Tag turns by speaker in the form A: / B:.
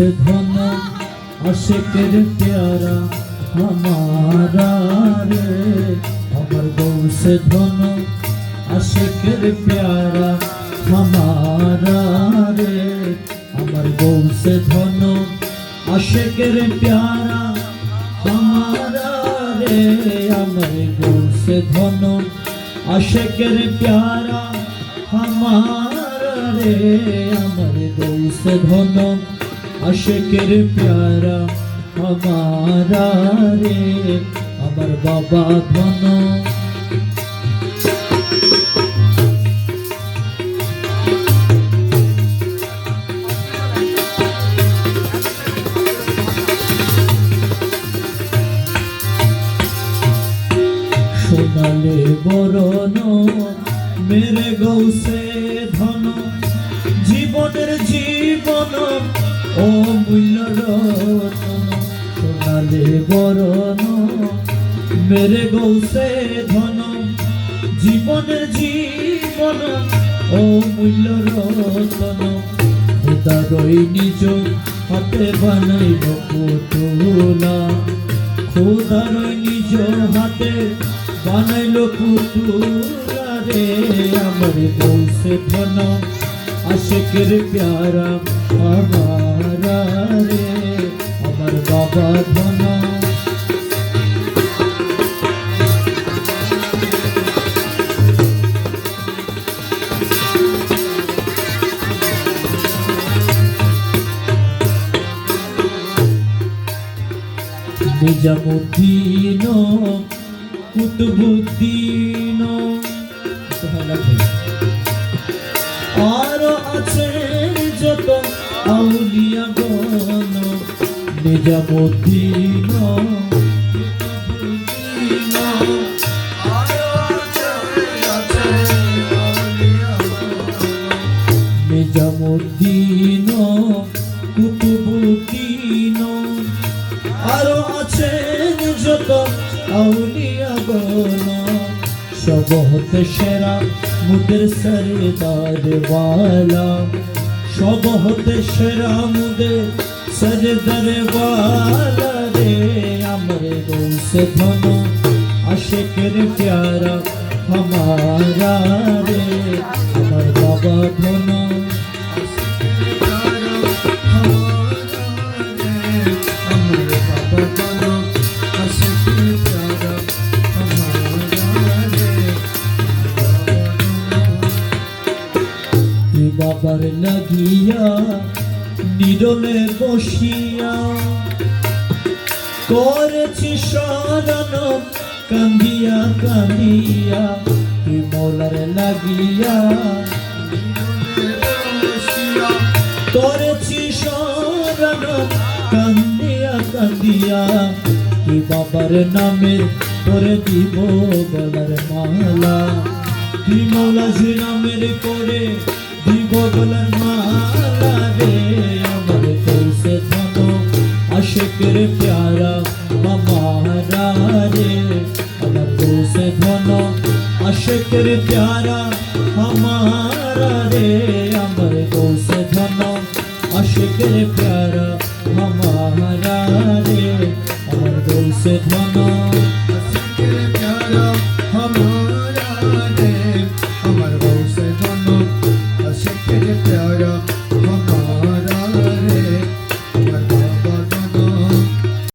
A: से धन आशिकेर प्यारा हमारा रे अमर गौ से धन आशिकेर प्यारा हमारा रे अमर गौ से धन आशिकेर प्यारा हमारा रे अमर गौ से धन आशिकेर प्यारा हमारा रे अमर गौ से धन आशिकेर प्यारा हमारा रे अमर बाबा धन सोनाले बरन मेरे गौ से धन जीवनेर जीवन अमूल्य रतन सोनाले बरन मेरे गौ से धन जीवनेर जीवन अमूल्य रतन खुदारई निज हाथे बानाइल पुतुला खुदारई निज हाथे बानाइलो पुतुला रे अमर गौ से धन आशिकेर प्यारा हमारा रे अमर बाबा धन निजामुद्दीन कुतुबुद्दीन आरो आছেন যত আউলিয়া গণ নিজামুদ্দীন কুতুবুদ্দীন আরো আছেন আউলিয়া গণ নিজামুদ্দীন কুতুবুদ্দীন আরো আছেন যত আউলিয়া গণ सब होते शेरा मुदेर सरदार वाला सब होते शेरा मुदेर सरदार वाला रे अमर गौ से धन आशिकेर प्यारा हमारा रे अमर बाबा धन বাবার লাগিয়া নিরলে বসিয়া করেছি শরণ কান্দিয়া কান্দিয়া তুই মৌলার লাগিয়া করেছি শরণ কান্দিয়া কান্দিয়া তুই বাবার নামে করে দিব গলার মালা তুই মৌলা যে নামের করে দিব গলার মালা রে अमर गौ से धन आशिकेर प्यारा हमारा रे अमर गौ से धन आशिकेर प्यारा हमारा रे अमर गौ से धन आशिकेर प्यारा हमारा रे अमर गौ से धन आशिकेर प्यारा हमारा रे अमर गौ से धन आशिकेर प्यारा